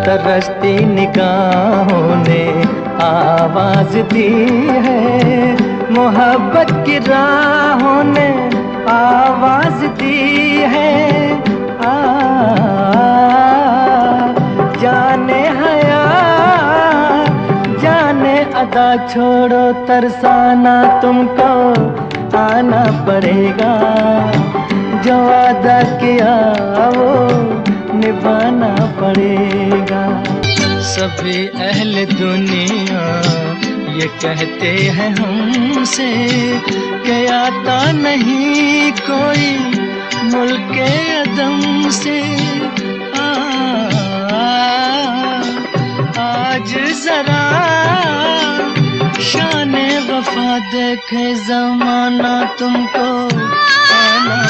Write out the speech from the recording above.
तरसती निगाहों ने आवाज दी है, मोहब्बत की राहों ने आवाज दी है। जाने हया जाने अदा छोड़ो, तरसाना तुमको आना पड़ेगा। जो वादा किया वो निभाना पड़ेगा। सभी अहले दुनिया ये कहते हैं हमसे कि आता नहीं कोई मुल्के अदम से। आज जरा शान वफा देखे जमाना, तुमको आना